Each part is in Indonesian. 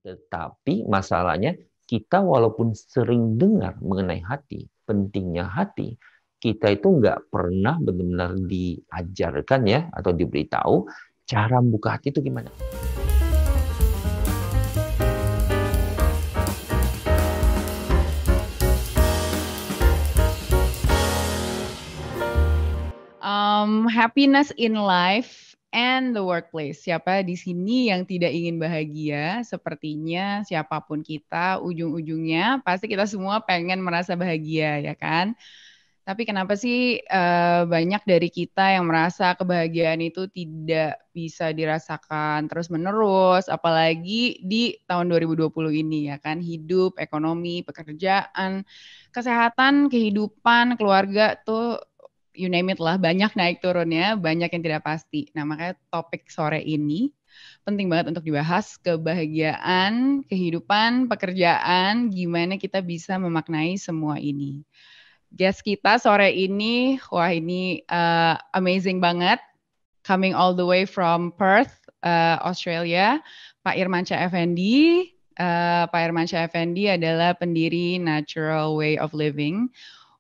Tetapi masalahnya kita walaupun sering dengar mengenai hati, pentingnya hati, kita itu nggak pernah benar-benar diajarkan ya atau diberitahu cara membuka hati itu gimana. Happiness in life and the workplace. Siapa di sini yang tidak ingin bahagia? Sepertinya siapapun kita, ujung-ujungnya pasti kita semua pengen merasa bahagia, ya kan? Tapi kenapa sih banyak dari kita yang merasa kebahagiaan itu tidak bisa dirasakan terus-menerus, apalagi di tahun 2020 ini, ya kan? Hidup, ekonomi, pekerjaan, kesehatan, kehidupan, keluarga tuh you name it lah, banyak naik turunnya, banyak yang tidak pasti. Nah, makanya topik sore ini penting banget untuk dibahas, kebahagiaan, kehidupan, pekerjaan, gimana kita bisa memaknai semua ini. Guest kita sore ini, wah ini amazing banget, coming all the way from Perth, Australia, Pak Irmansyah Effendi. Pak Irmansyah Effendi adalah pendiri Natural Way of Living.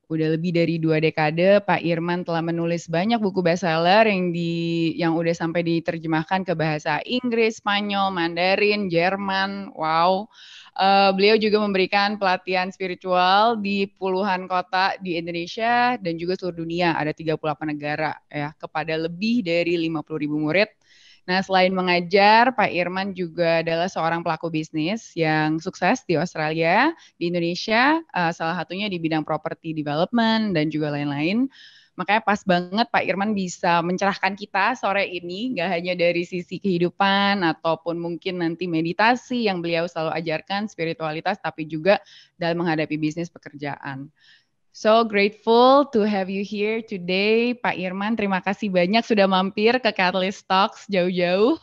Udah lebih dari 2 dekade, Pak Irman telah menulis banyak buku bestseller yang udah sampai diterjemahkan ke bahasa Inggris, Spanyol, Mandarin, Jerman. Wow. Beliau juga memberikan pelatihan spiritual di puluhan kota di Indonesia dan juga seluruh dunia, ada 38 negara ya, kepada lebih dari 50.000 murid. Nah, selain mengajar, Pak Irman juga adalah seorang pelaku bisnis yang sukses di Australia, di Indonesia, salah satunya di bidang property development dan juga lain-lain. Makanya pas banget Pak Irman bisa mencerahkan kita sore ini, nggak hanya dari sisi kehidupan ataupun mungkin nanti meditasi yang beliau selalu ajarkan, spiritualitas, tapi juga dalam menghadapi bisnis pekerjaan. So grateful to have you here today, Pak Irman. Terima kasih banyak sudah mampir ke Catalyst Talks jauh-jauh.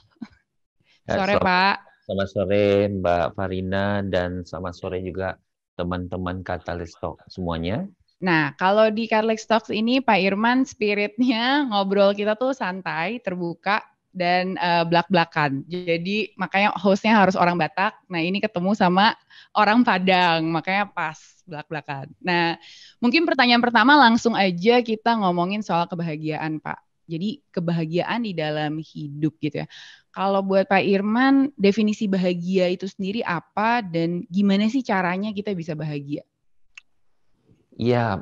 Sore, Pak. Selamat sore Mbak Farina dan selamat sore juga teman-teman Catalyst Talk semuanya. Nah, kalau di Catalyst Talks ini Pak Irman spiritnya ngobrol kita tuh santai, terbuka, dan belak-belakan. Jadi makanya hostnya harus orang Batak. Nah ini ketemu sama orang Padang, makanya pas belak-belakan. Nah mungkin pertanyaan pertama langsung aja kita ngomongin soal kebahagiaan Pak. Jadi kebahagiaan di dalam hidup gitu ya. Kalau buat Pak Irman, definisi bahagia itu sendiri apa dan gimana sih caranya kita bisa bahagia? Ya,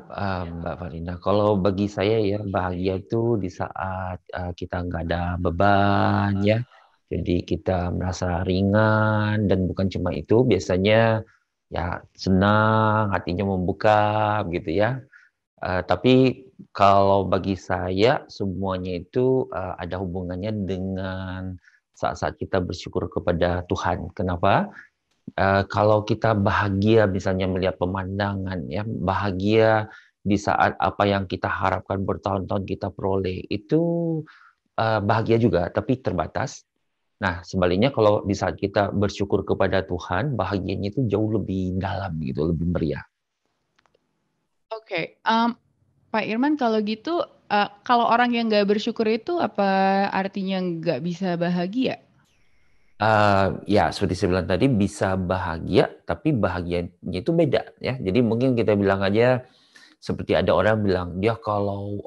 Mbak Farina. Kalau bagi saya ya bahagia itu di saat kita nggak ada beban ya. Jadi kita merasa ringan dan bukan cuma itu, biasanya ya senang, hatinya membuka gitu ya. Tapi kalau bagi saya semuanya itu ada hubungannya dengan saat-saat kita bersyukur kepada Tuhan. Kenapa? Kalau kita bahagia misalnya melihat pemandangan ya, bahagia di saat apa yang kita harapkan bertahun-tahun kita peroleh, itu bahagia juga, tapi terbatas. Nah, sebaliknya kalau di saat kita bersyukur kepada Tuhan, bahagianya itu jauh lebih dalam gitu, lebih meriah. Oke, Pak Irman kalau gitu, kalau orang yang nggak bersyukur itu apa artinya nggak bisa bahagia? Ya, seperti saya bilang tadi, bisa bahagia, tapi bahagianya itu beda ya. Jadi mungkin kita bilang aja seperti ada orang bilang dia kalau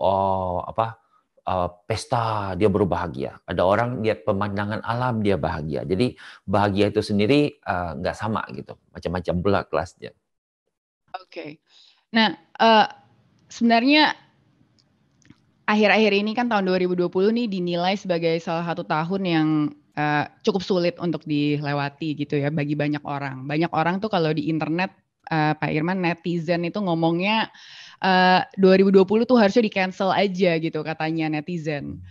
pesta dia baru bahagia. Ada orang lihat pemandangan alam dia bahagia. Jadi bahagia itu sendiri nggak sama gitu, macam-macam pula kelasnya. Oke. Nah, sebenarnya akhir-akhir ini kan tahun 2020 nih dinilai sebagai salah satu tahun yang cukup sulit untuk dilewati gitu ya bagi banyak orang. Banyak orang tuh kalau di internet, Pak Irman, netizen itu ngomongnya 2020 tuh harusnya di-cancel aja gitu katanya netizen.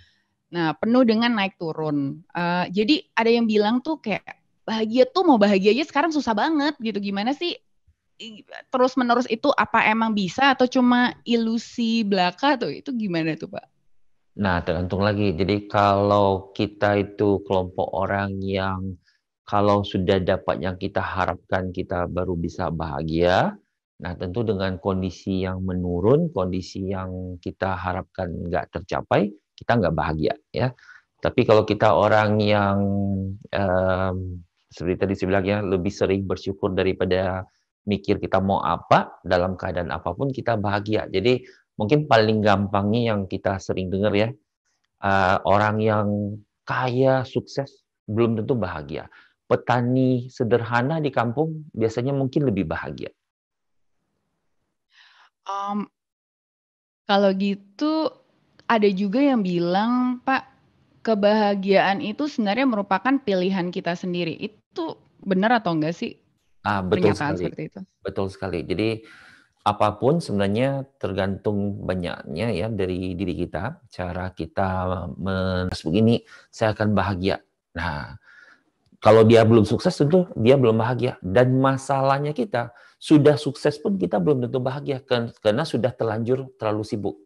Nah, penuh dengan naik turun. Jadi ada yang bilang tuh kayak bahagia tuh mau bahagia aja sekarang susah banget gitu. Gimana sih terus menerus itu apa emang bisa atau cuma ilusi belaka tuh itu gimana tuh Pak? Nah, tergantung lagi. Jadi kalau kita itu kelompok orang yang kalau sudah dapat yang kita harapkan kita baru bisa bahagia. Nah, tentu dengan kondisi yang menurun, kondisi yang kita harapkan nggak tercapai, kita nggak bahagia ya. Tapi kalau kita orang yang Seperti tadi saya bilang ya, lebih sering bersyukur daripada mikir kita mau apa, dalam keadaan apapun kita bahagia. Jadi mungkin paling gampangnya yang kita sering dengar ya, orang yang kaya, sukses, belum tentu bahagia. Petani sederhana di kampung biasanya mungkin lebih bahagia. Um, Kalau gitu ada juga yang bilang, Pak, kebahagiaan itu sebenarnya merupakan pilihan kita sendiri. Itu benar atau enggak sih Betul pernyataan sekali. seperti itu? Betul sekali. Jadi apapun sebenarnya tergantung banyaknya ya dari diri kita, cara kita begini, saya akan bahagia. Nah, kalau dia belum sukses tentu dia belum bahagia. Dan masalahnya kita, sudah sukses pun kita belum tentu bahagia karena sudah terlanjur terlalu sibuk.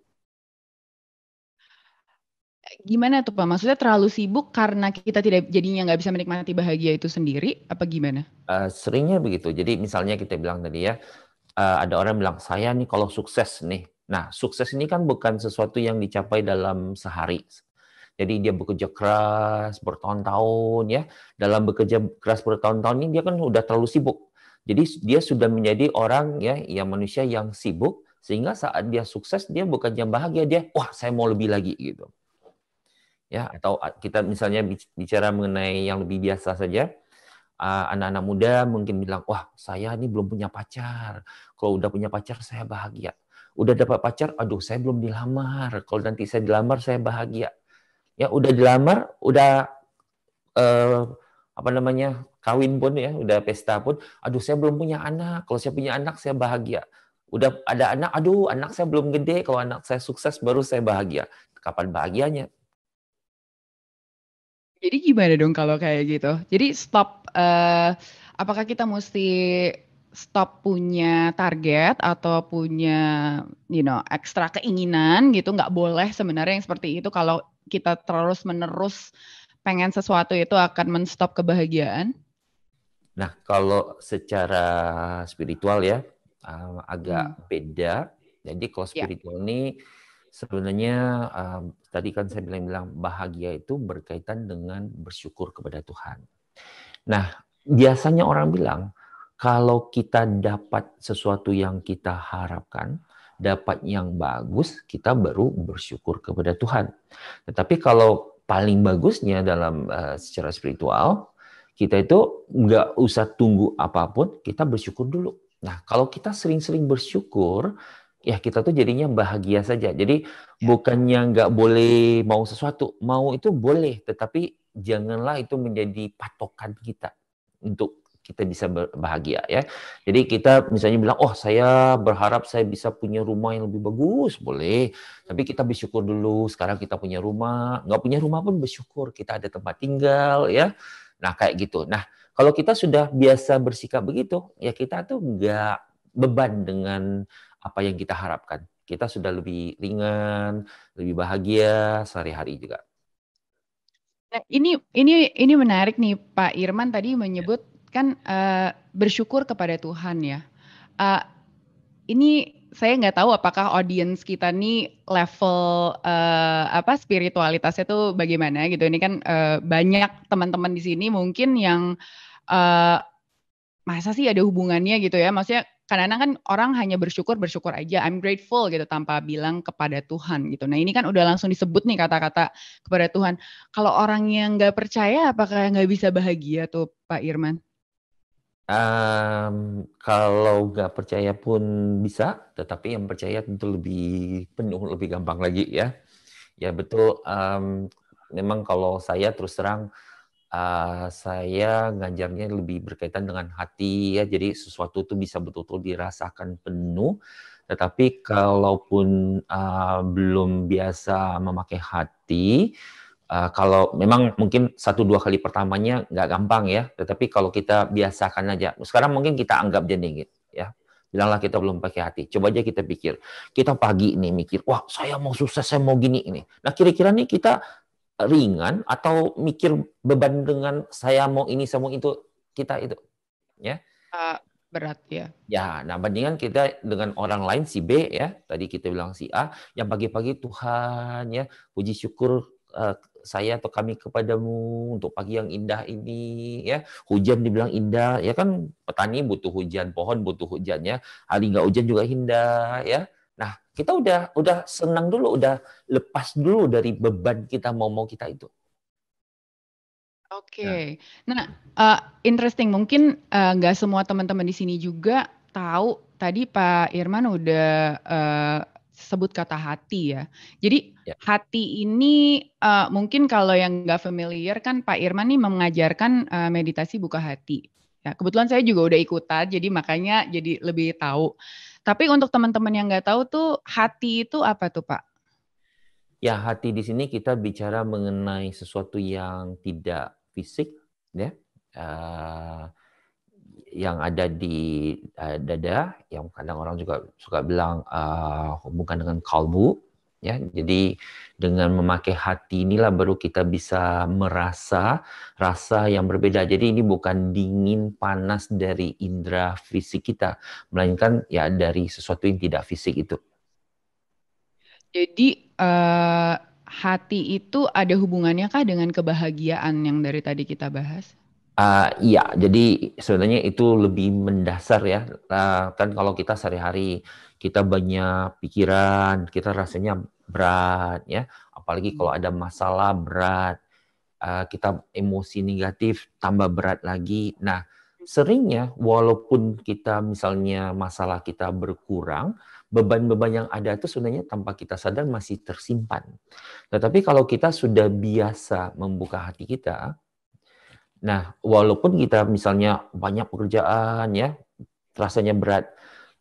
Gimana tuh Pak? Maksudnya terlalu sibuk karena kita tidak jadinya nggak bisa menikmati bahagia itu sendiri? Apa gimana? Seringnya begitu. Jadi misalnya kita bilang tadi ya, ada orang bilang, saya nih kalau sukses nih. Nah, sukses ini kan bukan sesuatu yang dicapai dalam sehari. Jadi dia bekerja keras bertahun-tahun ya. Dalam bekerja keras bertahun-tahun ini dia kan udah terlalu sibuk. Jadi dia sudah menjadi orang ya, yang manusia yang sibuk sehingga saat dia sukses dia bukan yang bahagia, dia wah saya mau lebih lagi gitu. Ya, atau kita misalnya bicara mengenai yang lebih biasa saja, anak-anak muda mungkin bilang, wah saya ini belum punya pacar. Kalau udah punya pacar saya bahagia. Udah dapat pacar, aduh saya belum dilamar. Kalau nanti saya dilamar saya bahagia. Ya udah dilamar, udah eh, apa namanya kawin pun ya, udah pesta pun, aduh saya belum punya anak. Kalau saya punya anak saya bahagia. Udah ada anak, aduh anak saya belum gede. Kalau anak saya sukses baru saya bahagia. Kapan bahagianya? Jadi gimana dong kalau kayak gitu? Jadi stop, apakah kita mesti stop punya target atau punya, ekstra keinginan gitu? Nggak boleh sebenarnya yang seperti itu kalau kita terus menerus pengen sesuatu itu akan menstop kebahagiaan? Nah, kalau secara spiritual ya, Hmm, agak beda. Jadi kalau ya. spiritual ini sebenarnya tadi kan saya bilang bahagia itu berkaitan dengan bersyukur kepada Tuhan. Nah, biasanya orang bilang kalau kita dapat sesuatu yang kita harapkan, dapat yang bagus, kita baru bersyukur kepada Tuhan. Tetapi kalau paling bagusnya dalam secara spiritual, kita itu nggak usah tunggu apapun, kita bersyukur dulu. Nah, kalau kita sering-sering bersyukur, ya kita tuh jadinya bahagia saja. Jadi bukannya nggak boleh mau sesuatu, mau itu boleh, tetapi janganlah itu menjadi patokan kita untuk kita bisa bahagia ya. Jadi kita misalnya bilang, oh saya berharap saya bisa punya rumah yang lebih bagus, boleh. Tapi kita bersyukur dulu, sekarang kita punya rumah. Nggak punya rumah pun bersyukur, kita ada tempat tinggal ya. Nah kayak gitu. Nah kalau kita sudah biasa bersikap begitu, ya kita tuh nggak beban dengan apa yang kita harapkan. Kita sudah lebih ringan, lebih bahagia sehari-hari juga. Nah, ini menarik nih Pak Irman tadi menyebut kan bersyukur kepada Tuhan ya. Eh, ini saya nggak tahu apakah audiens kita nih level apa spiritualitasnya tuh bagaimana gitu. Ini kan banyak teman-teman di sini mungkin yang eh, masa sih ada hubungannya gitu ya? Maksudnya kadang-kadang kan orang hanya bersyukur aja, I'm grateful gitu tanpa bilang kepada Tuhan gitu. Nah ini kan udah langsung disebut nih kata-kata kepada Tuhan. Kalau orang yang nggak percaya, apakah nggak bisa bahagia tuh Pak Irman? Kalau nggak percaya pun bisa, tetapi yang percaya tentu lebih penuh, lebih gampang lagi ya. Ya betul. Memang kalau saya terus terang, saya ngajarnya lebih berkaitan dengan hati ya. Jadi sesuatu itu bisa betul-betul dirasakan penuh. Tetapi kalaupun belum biasa memakai hati, kalau memang mungkin 1-2 kali pertamanya nggak gampang ya, tetapi kalau kita biasakan aja. Sekarang mungkin kita anggap jadi gitu ya. Bilanglah kita belum pakai hati. Coba aja kita pikir. Kita pagi nih mikir, wah saya mau sukses, saya mau gini ini. Nah kira-kira nih kita ringan atau mikir beban dengan saya mau ini, saya mau itu, kita itu ya. Berat ya. Ya, nah bandingan kita dengan orang lain si B ya, tadi kita bilang si A, yang pagi-pagi Tuhan ya, puji syukur saya atau kami kepadamu untuk pagi yang indah ini, ya. Hujan dibilang indah, ya kan petani butuh hujan, pohon butuh hujan, ya. Hari nggak hujan juga indah, ya. Nah, kita udah senang dulu, udah lepas dulu dari beban kita mau kita itu. Nah, Oke. Nah, interesting. Mungkin nggak semua teman-teman di sini juga tahu. Tadi Pak Irman udah sebut kata hati ya. Jadi ya. hati ini mungkin kalau yang nggak familiar kan Pak Irman nih mengajarkan meditasi buka hati. Ya, kebetulan saya juga udah ikutan, jadi makanya jadi lebih tahu. Tapi untuk teman-teman yang nggak tahu tuh hati itu apa tuh Pak? Ya, hati di sini kita bicara mengenai sesuatu yang tidak fisik, ya. Eh, yang ada di dada, yang kadang orang juga suka bilang hubungan dengan kalbu, ya. Jadi dengan memakai hati inilah baru kita bisa merasa rasa yang berbeda. Jadi ini bukan dingin panas dari indera fisik kita, melainkan ya dari sesuatu yang tidak fisik itu. Jadi hati itu ada hubungannya kah dengan kebahagiaan yang dari tadi kita bahas? Iya, jadi sebenarnya itu lebih mendasar ya. Kan kalau kita sehari-hari kita banyak pikiran, kita rasanya berat ya. Apalagi kalau ada masalah berat, kita emosi negatif tambah berat lagi. Nah, seringnya walaupun kita misalnya masalah kita berkurang, beban-beban yang ada itu sebenarnya tanpa kita sadar masih tersimpan. Tetapi kalau kita sudah biasa membuka hati kita, nah, walaupun kita misalnya banyak pekerjaan ya, rasanya berat,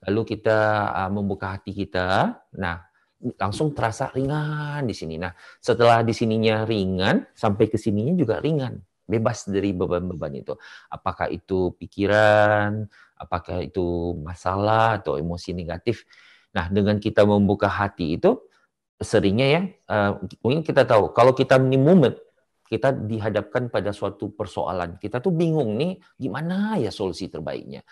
lalu kita membuka hati kita, nah langsung terasa ringan di sini. Nah, setelah di sininya ringan, sampai ke sininya juga ringan, bebas dari beban-beban itu. Apakah itu pikiran, apakah itu masalah atau emosi negatif. Nah, dengan kita membuka hati itu seringnya ya, mungkin kita tahu kalau kita ini mumet, kita dihadapkan pada suatu persoalan, kita tuh bingung nih gimana ya solusi terbaiknya.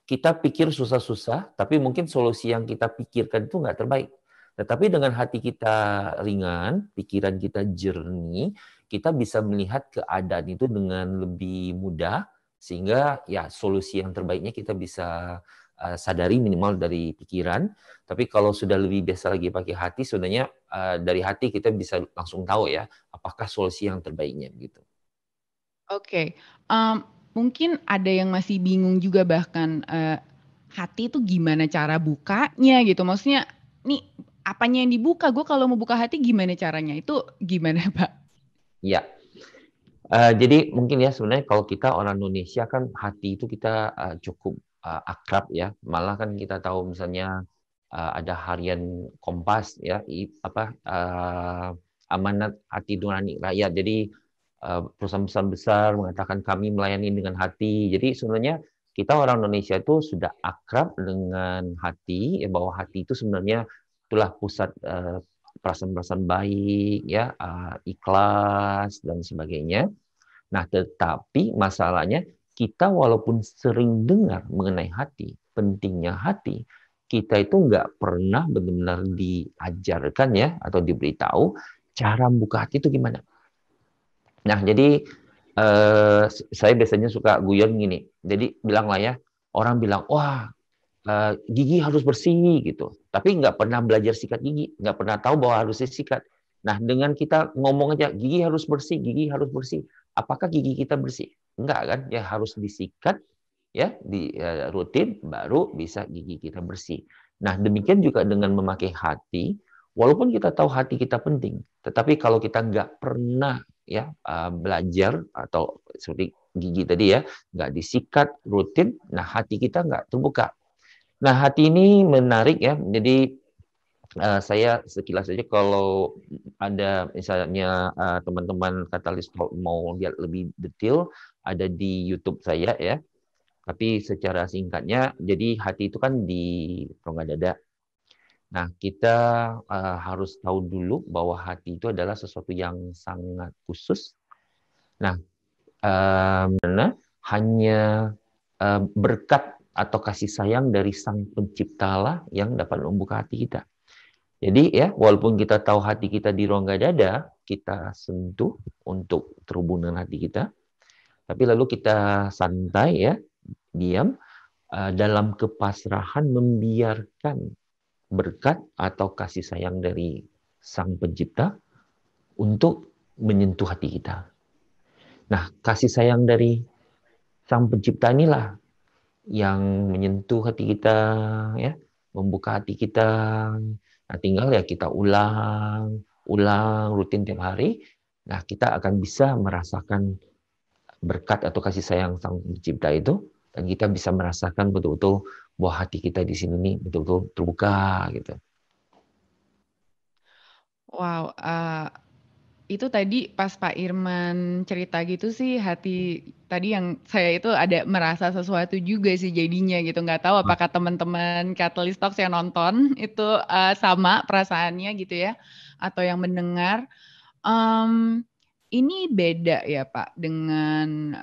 Kita pikir susah-susah, tapi mungkin solusi yang kita pikirkan itu nggak terbaik. Tetapi dengan hati kita ringan, pikiran kita jernih, kita bisa melihat keadaan itu dengan lebih mudah, sehingga ya solusi yang terbaiknya kita bisa sadari minimal dari pikiran. Tapi kalau sudah lebih biasa lagi pakai hati, sebenarnya dari hati kita bisa langsung tahu ya, apakah solusi yang terbaiknya gitu. Oke, mungkin ada yang masih bingung juga bahkan hati itu gimana cara bukanya gitu. Maksudnya, nih apanya yang dibuka? Gue kalau mau buka hati gimana caranya? Itu gimana, Pak? Ya, jadi mungkin ya sebenarnya kalau kita orang Indonesia kan hati itu kita cukup akrab ya. Malah kan kita tahu misalnya ada harian Kompas ya, amanat hati nurani rakyat. Jadi perusahaan-perusahaan besar mengatakan kami melayani dengan hati. Jadi sebenarnya kita orang Indonesia itu sudah akrab dengan hati, ya bahwa hati itu sebenarnya itulah pusat perasaan-perasaan baik, ya, ikhlas dan sebagainya. Nah, tetapi masalahnya kita walaupun sering dengar mengenai hati, pentingnya hati, kita itu nggak pernah benar-benar diajarkan ya atau diberitahu cara membuka hati itu gimana. Nah, jadi saya biasanya suka guyon gini. Jadi bilanglah ya, orang bilang, wah gigi harus bersih gitu. Tapi nggak pernah belajar sikat gigi, nggak pernah tahu bahwa harus disikat. Nah, dengan kita ngomong aja gigi harus bersih, gigi harus bersih. Apakah gigi kita bersih? Enggak kan? Ya harus disikat ya di rutin baru bisa gigi kita bersih. Nah, demikian juga dengan memakai hati, walaupun kita tahu hati kita penting, tetapi kalau kita nggak pernah ya belajar atau seperti gigi tadi ya, nggak disikat rutin, nah hati kita nggak terbuka. Nah, hati ini menarik ya. Jadi saya sekilas saja kalau ada misalnya teman-teman Katalis mau lihat lebih detail ada di YouTube saya ya. Tapi secara singkatnya, jadi hati itu kan di rongga dada. Nah, kita harus tahu dulu bahwa hati itu adalah sesuatu yang sangat khusus. Nah, karena hanya berkat atau kasih sayang dari Sang Penciptalah yang dapat membuka hati kita. Jadi ya, walaupun kita tahu hati kita di rongga dada, kita sentuh untuk terhubung dengan hati kita, tapi lalu kita santai ya, diam, dalam kepasrahan membiarkan berkat atau kasih sayang dari Sang Pencipta untuk menyentuh hati kita. Nah, kasih sayang dari Sang Pencipta inilah yang menyentuh hati kita, ya, membuka hati kita. Nah, tinggal ya kita ulang rutin tiap hari. Nah, kita akan bisa merasakan berkat atau kasih sayang Sang Pencipta itu, dan kita bisa merasakan betul-betul bahwa hati kita di sini nih betul-betul terbuka gitu. Wow, itu tadi pas Pak Irman cerita gitu sih hati tadi yang saya itu ada merasa sesuatu juga sih jadinya gitu. Nggak tahu apakah teman-teman Catalyst Talks yang nonton itu sama perasaannya gitu ya, atau yang mendengar. Em, ini beda ya Pak dengan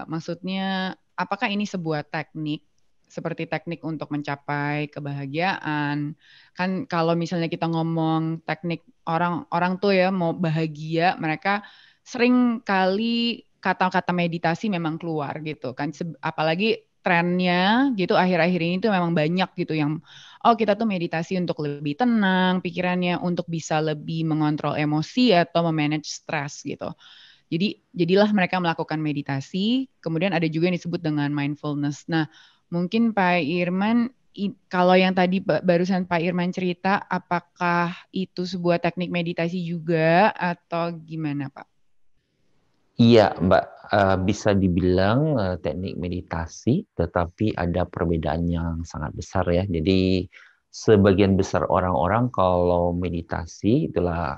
maksudnya apakah ini sebuah teknik seperti teknik untuk mencapai kebahagiaan? Kan kalau misalnya kita ngomong teknik orang-orang tuh ya mau bahagia, mereka sering kali kata-kata meditasi memang keluar gitu kan. Apalagi trennya gitu akhir-akhir ini tuh memang banyak gitu yang oh kita tuh meditasi untuk lebih tenang pikirannya, untuk bisa lebih mengontrol emosi atau memanage stres gitu. Jadi jadilah mereka melakukan meditasi, kemudian ada juga yang disebut dengan mindfulness. Nah, mungkin Pak Irman, kalau yang tadi barusan Pak Irman cerita, apakah itu sebuah teknik meditasi juga atau gimana Pak? Iya, Mbak, bisa dibilang teknik meditasi, tetapi ada perbedaan yang sangat besar ya. Jadi sebagian besar orang-orang kalau meditasi itulah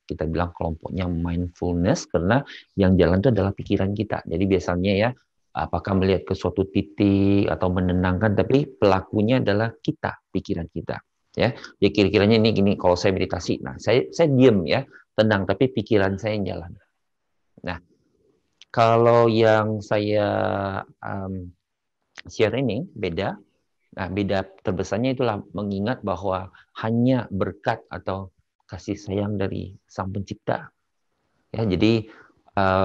kita bilang kelompoknya mindfulness, karena yang jalan itu adalah pikiran kita. Jadi biasanya ya, apakah melihat ke suatu titik atau menenangkan, tapi pelakunya adalah kita, pikiran kita. Ya, ya kira-kiranya ini gini, kalau saya meditasi, nah saya diam ya, tenang, tapi pikiran saya yang jalan. Nah, kalau yang saya um, share ini beda. Nah, beda terbesarnya itulah mengingat bahwa hanya berkat atau kasih sayang dari Sang Pencipta. Ya, jadi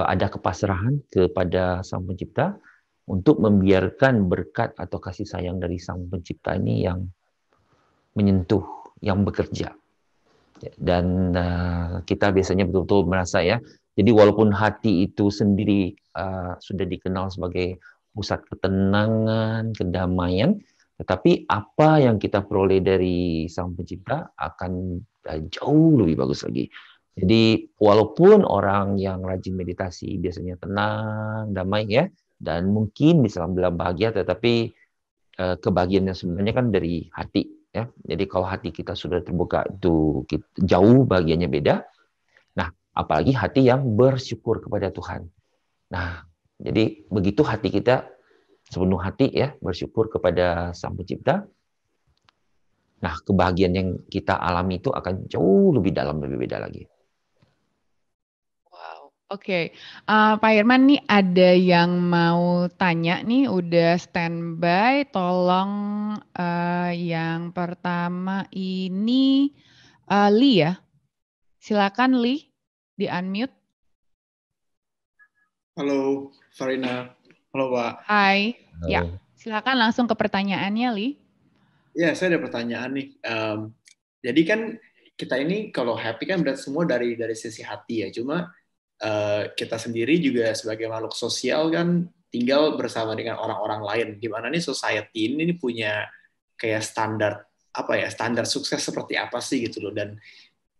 ada kepasrahan kepada Sang Pencipta untuk membiarkan berkat atau kasih sayang dari Sang Pencipta ini yang menyentuh, yang bekerja. Dan kita biasanya betul-betul merasa ya, jadi walaupun hati itu sendiri sudah dikenal sebagai pusat ketenangan, kedamaian, tetapi apa yang kita peroleh dari Sang Pencipta akan jauh lebih bagus lagi. Jadi walaupun orang yang rajin meditasi biasanya tenang, damai ya, dan mungkin bisa bilang bahagia, tetapi kebahagiaan yang sebenarnya kan dari hati ya. Jadi kalau hati kita sudah terbuka itu jauh bahagianya beda. Nah, apalagi hati yang bersyukur kepada Tuhan. Nah, jadi begitu hati kita sepenuh hati ya bersyukur kepada Sang Pencipta. Nah, kebahagiaan yang kita alami itu akan jauh lebih dalam, lebih beda lagi. Wow, oke. Pak Irman nih ada yang mau tanya nih, udah standby. Tolong yang pertama ini Lee ya. Silakan Lee, di unmute. Halo, Farina. Halo, Pak. Hai. Ya, Oh. silakan langsung ke pertanyaannya Lee. Ya, saya ada pertanyaan nih. Jadi kan kita ini kalau happy kan berarti semua dari sisi hati ya. Cuma kita sendiri juga sebagai makhluk sosial kan tinggal bersama dengan orang-orang lain. Gimana nih society ini punya kayak standar apa ya? Standar sukses seperti apa sih gitu loh. Dan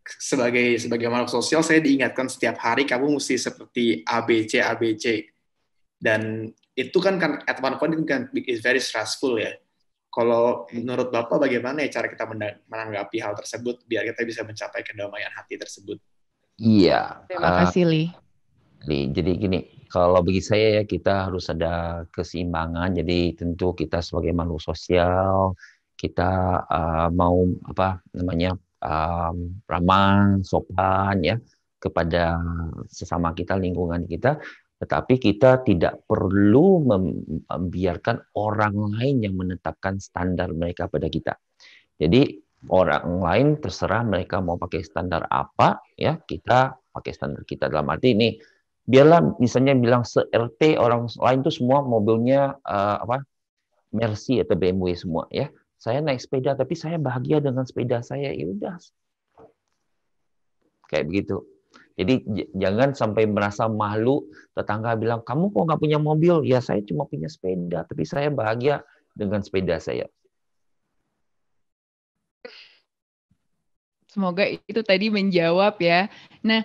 sebagai makhluk sosial saya diingatkan setiap hari kamu mesti seperti ABC ABC. Dan itu kan at one point itu kan is very stressful ya. Kalau menurut Bapak bagaimana ya cara kita menanggapi hal tersebut biar kita bisa mencapai kedamaian hati tersebut? Iya, Terima kasih Lee. jadi gini, kalau bagi saya ya kita harus ada keseimbangan. Jadi tentu kita sebagai makhluk sosial, kita mau apa namanya ramah, sopan ya kepada sesama kita, lingkungan kita. Tetapi kita tidak perlu membiarkan orang lain yang menetapkan standar mereka pada kita. Jadi Orang lain terserah mereka mau pakai standar apa, ya kita pakai standar kita. Dalam arti ini, biarlah misalnya bilang se-RT orang lain tuh semua mobilnya Mercy atau BMW semua, ya. Saya naik sepeda tapi saya bahagia dengan sepeda saya, ya udah kayak begitu. Jadi jangan sampai merasa malu, tetangga bilang, kamu kok nggak punya mobil? Ya saya cuma punya sepeda, tapi saya bahagia dengan sepeda saya. Semoga itu tadi menjawab ya. Nah,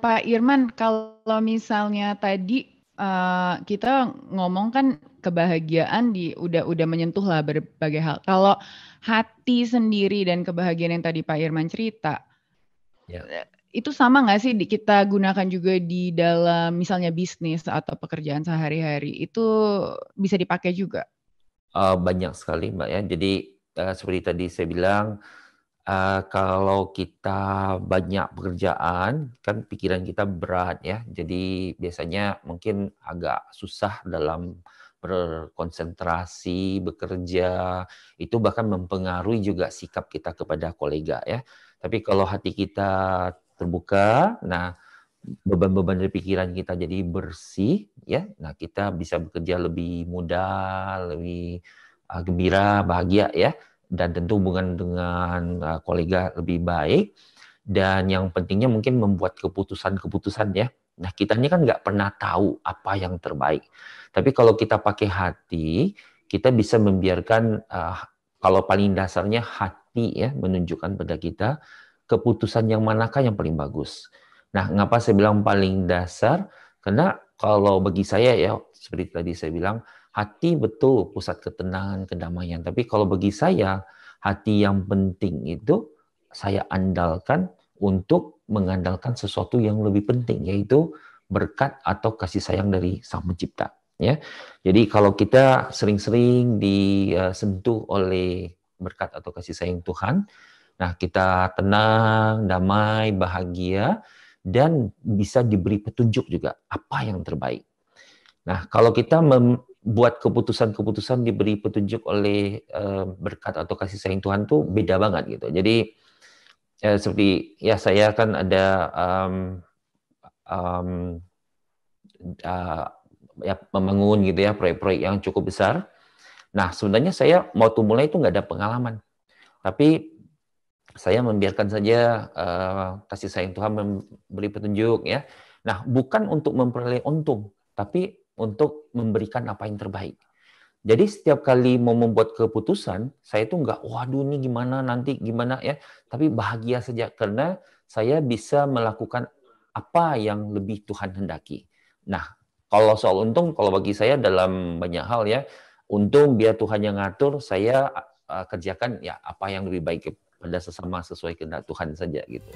Pak Irman, kalau misalnya tadi kita ngomong kan kebahagiaan udah menyentuh lah berbagai hal. Kalau hati sendiri dan kebahagiaan yang tadi Pak Irman cerita, Ya. itu sama nggak sih kita gunakan juga di dalam misalnya bisnis atau pekerjaan sehari-hari? Itu bisa dipakai juga? Banyak sekali, Mbak ya. Jadi seperti tadi saya bilang, kalau kita banyak pekerjaan, kan pikiran kita berat ya. Jadi biasanya mungkin agak susah dalam berkonsentrasi, bekerja. Itu bahkan mempengaruhi juga sikap kita kepada kolega ya. Tapi kalau hati kita terbuka, nah beban-beban dari pikiran kita jadi bersih ya. Nah, kita bisa bekerja lebih mudah, lebih gembira, bahagia ya, dan tentu hubungan dengan kolega lebih baik. Dan yang pentingnya mungkin membuat keputusan-keputusan ya. Nah, kita ini kan nggak pernah tahu apa yang terbaik. Tapi kalau kita pakai hati, kita bisa membiarkan kalau paling dasarnya hati ya menunjukkan pada kita keputusan yang manakah yang paling bagus. Nah, ngapa saya bilang paling dasar? Karena kalau bagi saya ya, seperti tadi saya bilang, hati betul pusat ketenangan, kedamaian. Tapi kalau bagi saya, hati yang penting itu saya andalkan untuk mengandalkan sesuatu yang lebih penting, yaitu berkat atau kasih sayang dari Sang Pencipta. Ya, jadi kalau kita sering-sering disentuh oleh berkat atau kasih sayang Tuhan, nah kita tenang, damai, bahagia, dan bisa diberi petunjuk juga apa yang terbaik. Nah, kalau kita membuat keputusan-keputusan diberi petunjuk oleh berkat atau kasih sayang Tuhan tuh beda banget gitu. Jadi seperti ya saya kan ada ya membangun gitu ya proyek-proyek yang cukup besar. Nah, sebenarnya saya waktu mulai itu nggak ada pengalaman, tapi saya membiarkan saja kasih sayang Tuhan memberi petunjuk ya. Nah, bukan untuk memperoleh untung, tapi untuk memberikan apa yang terbaik. Jadi setiap kali mau membuat keputusan, saya tuh nggak, waduh ini gimana nanti gimana ya, tapi bahagia saja karena saya bisa melakukan apa yang lebih Tuhan hendaki. Nah, kalau soal untung, kalau bagi saya dalam banyak hal ya, untung biar Tuhan yang ngatur, saya kerjakan ya apa yang lebih baik pada sesama sesuai kehendak Tuhan saja gitu.